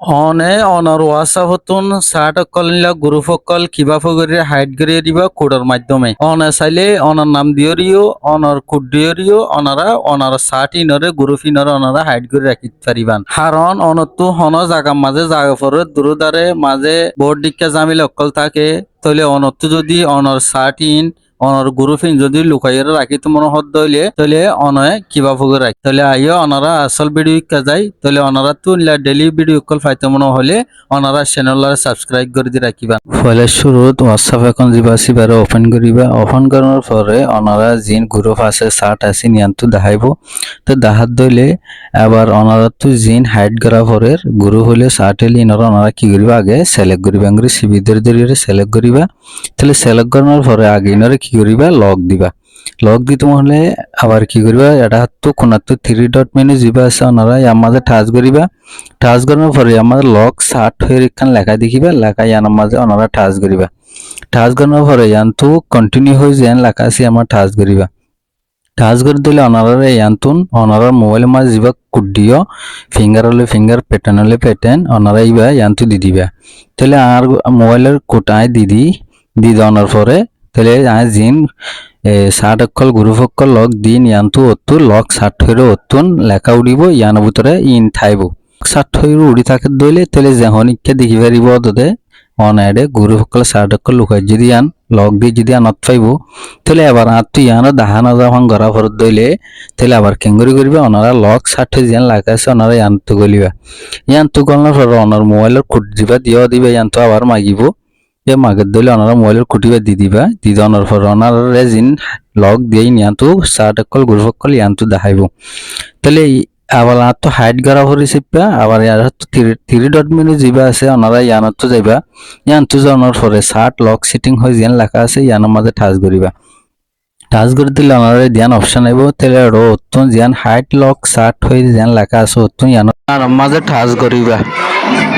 অনে অনর ওয়াসাফতুন সাটকলিলা গ্রুপকল কিবা ফগরির হাইড করিয়ে দিবা কোডের মাধ্যমে অনে চাইলে অনার নাম দিয়রিও অনর কোড দিয়রিও অনারা সাট ইনরে গ্রুপ ইনরে অনারা হাইড করে রাখিতে পারিবান কারণ অনতো হন জায়গা মাঝে জায়গা পরে দুরুদারে মাঝে বোর্ড দিকে জামিল অকল থাকে তাহলে অনতো যদি অনর সাট ইন অনর গ্রুপিং যদি লুকাইয়ে রাখিতে মনে হত দইলে তাহলে অনয় কিবা ফগে রাখি তাহলে আইও অনারা আসল ভিডিও যাই তাহলে অনারা তো ডেলি ভিডিও কল ফাইতে মনে হলে অনারা চ্যানেল সাবস্ক্রাইব করে দিয়ে রাখিবা ফলে শুরুত হোয়াটসঅ্যাপ এখন যাবা সিবারে ওপেন করিবা ওপেন করার পরে অনারা জিন গ্রুপ আছে সার্ট আছে নিয়ান্তু দেখাইব তো দেখাত দইলে আবার অনারা তো জিন হাইড করা পরে গ্রুপ হলে সার্ট হলে ইনরা অনারা কি করিবা আগে সিলেক্ট করিবা আঙ্গুরি সিবিদের ধরে সিলেক্ট করিবা তাহলে সিলেক্ট করার পরে আগে ইনরে কি করিবা লক দিবা লক দিতে হলে আবার কি করিবা এটা তো কোনাতো 3 ডট মেনু যাবা আছে অনারা ইয়ার মাঝে টাচ করিবা টাচ করার পরে আমাদের লক সার্ট হয়ে এখান লেখা দেখিবা লেখা ইয়ার মাঝে অনারা টাচ করিবা টাচ করার পরে ইয়ান্তু কন্টিনিউ হয়ে যেন লেখা আছে আমার টাচ করিবা টাচ করে দিলে অনারার ইয়ান্তুন অনারার মোবাইল মাঝে যাবা কোড দিও ফিঙ্গার হলে ফিঙ্গার প্যাটার্ন হলে প্যাটার্ন অনারা ইবা ইয়ান্তু দি দিবা তাহলে আর মোবাইলের কোটায় দি দেওয়ার পরে তাহলে আয় জিন সাত অক্ষল গ্রুপ অক্ষল লক দিন ইয়ান্তু অতু লক সাত হইরে অতুন লেখা উড়িব ইয়ান ভিতরে ইন থাইব সাত হইরে উড়ি থাকে দইলে তাহলে যখন ইকে দেখি পারিব অততে অন এডে গ্রুপ অক্ষল সাত অক্ষল লুকাই যদি আন লক দিয়ে যদি আনত পাইব তাহলে আবার আত্ম ইয়ানো দাহানো যখন গড়া ফরত দইলে তাহলে আবার কেঙ্গুরি করিবে ওনারা লক সাত হয়ে যেন লেখা আছে ওনারা ইয়ান্তু গলিবা ইয়ান্তু গলার পর ওনার মোবাইলের কোড দিবা দিবা ইয়ান্তু আবার মাগিব এ মাগের দিলে ওনারা মোবাইলের খুঁটিবা দি দিবা দি দেওয়ার পর ওনারা জিন লক দিয়ে নিয়ান্তু সার্ট অকল গ্রুপ অকল ইয়ান্তু দেখাইব তাহলে আবার তো হাইড করা হরে চিপা আবার ইয়ার তো 3 ডট মেনু যাবা আছে ওনারা ইয়ানত যাইবা ইয়ান্তু যাওয়ার পরে সার্ট লক সেটিং হয়ে যেন লেখা আছে ইয়ানোর মাঝে টাচ করিবা টাচ করে দিলে ওনারা ধ্যান অপশন আইব তাহলে অতুন যেন হাইড লক সার্ট হয়ে যেন লেখা আছে অতুন ইয়ানোর মাঝে টাচ করিবা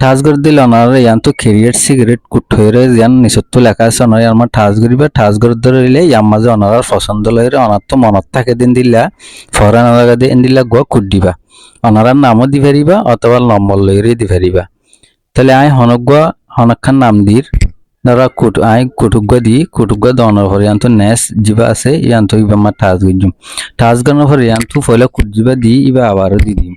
টাচ করে দিলে ওনারা ইয়ান তো ক্রিয়েট সিগারেট কুট হয়ে যেন নিচত লেখা আছে ওনারা আমার টাচ করিবা টাচ করে ধরলে ইয়ার মাঝে ওনারা পছন্দ লইরে ওনার তো মনত থাকে দিন দিলা ফরেন জায়গা দিন দিলা গো কুট দিবা ওনারার নামও দি পারিবা অথবা নম্বর লইরে দি পারিবা তাহলে আই হনকখান নাম দির ধরা কুটুগ্য দি কুটুগ্য দনের পরে ইয়ান তো নেস জিবা আছে ইয়ান তো ইবা আমার টাচ করিম টাচ করার পরে ইয়ান তো ফলে কুট জিবা দি ইবা আবারও দি দিম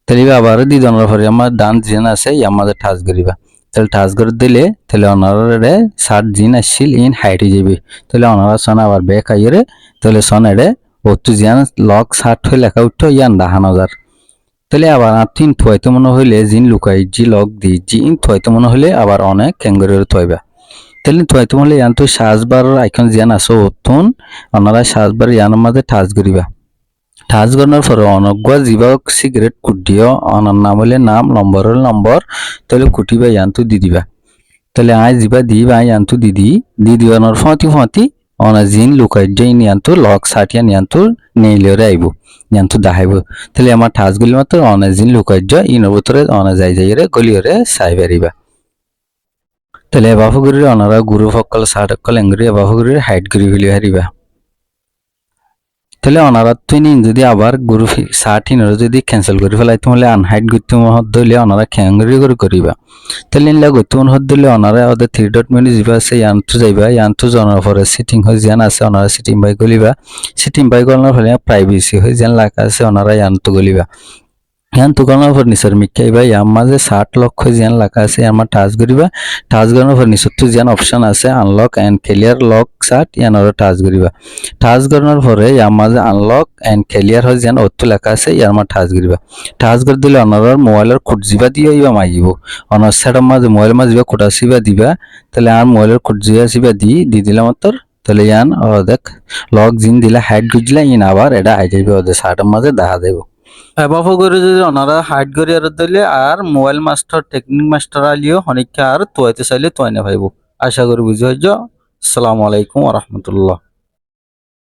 তাহলে আবার দি দেওয়ার পরে আমার ডান জিন আছে ইয়ার মাঝে টাচ করিবা তাহলে টাচ করে দিলে তাহলে ওনারে 60 জিন আসছিল ইন হাইটে যাবে তাহলে ওনারা সন আবার ব্যাক আইরে তাহলে সন এডে ওতু জিন লক 60 হয়ে লেখা উঠতো ইয়ান 10,000 তাহলে আবার তিন থইতে মনে হইলে জিন লুকাই জি লক দি জি ইন থইতে মনে হইলে আবার অনেক ক্যাঙ্গারুর থইবা তাহলে থইতে মনে হইলে ইয়ান তো 7বার আইকন জিন আছে ওতুন ওনারা 7বার ইয়ানের মাঝে টাচ করিবা টাচ করার পরে অনগ্য জিবা সিগারেট কুটিও অনার নাম হলে নাম নম্বর হলে নম্বর তাহলে কুটিবা ইয়ান্তু দি দিবা তাহলে আই জিবা দিবা ইয়ান্তু দি দিবানোর ফতি অনা জিন লুকাই যাই নিয়ান্তু লক সাটিয়া নিয়ান্তু নেইলেরে আইব নিয়ান্তু দেখাইব তাহলে আমার টাচ গুলি মাত্র অনা জিন লুকাই যা ইনর ভিতরে অনা যাইরে গলিয়রে চাই পারিবা তাহলে বাফুগুরির অনারা গুরু ফকল সাট অকল এঙ্গুরি বাফুগুরির হাইট করি ফেলি হারিবা তাহলে অনারা তুই যদি আবার গ্রুপ 60 যদি ক্যান্সেল করে ফেলাই তাহলে আনহাইড করতে মহৎ দিলে অনারা খ্যাঙ্গরি করে করিবা তাহলে নিলা করতে মহৎ দিলে অনারা ওদের 3 ডট মেনু যাবা আছে ইয়ান্তু যাইবা ইয়ান্তু জানার পরে সেটিং হয়ে যেন আছে অনারা সেটিং বাই গলিবা সেটিং বাই গলার ফলে প্রাইভেসি হয়ে যেন লেখা আছে অনারা ইয়ান্তু গলিবা ইয়ান্তু গলার পর নিচের মিকাইবা ইয়ার মাঝে 60 লক্ষ যেন লেখা আছে আমার টাচ করিবা টাচ করার পর নিচত যেন অপশন আছে আনলক এন্ড ক্লিয়ার লক সাট ইয়ানোর টাচ করিবা টাচ করার পরে ইয়ার মাঝে আনলক এন্ড ক্লিয়ার হয়ে যেন অত লেখা আছে ইয়ার মাঝে টাচ করিবা টাচ করে দিলে অনার মোবাইলের কোড জিবা দিয়ে ইবা মাইব অনার সেটার মাঝে মোবাইল মাঝে জিবা কোড আসিবা দিবা তাহলে আর মোবাইলের কোড জিবা আসিবা দি দিলাম মাত্র তাহলে ইয়ান দেখ লক জিন দিলা হাইড গুজলা ইন আবার এটা আই যাইবে ওদের সাটার মাঝে দেখা দেব এবাফ করে যদি ওনারা হাইড করে আর দিলে আর মোবাইল মাস্টার টেকনিক মাস্টার আলিও অনেককে আর তোয়াইতে চাইলে তোয়াই না ভাইব আশা করি বুঝে হইজ। আসসালামু আলাইকুম ওয়া রাহমাতুল্লাহ।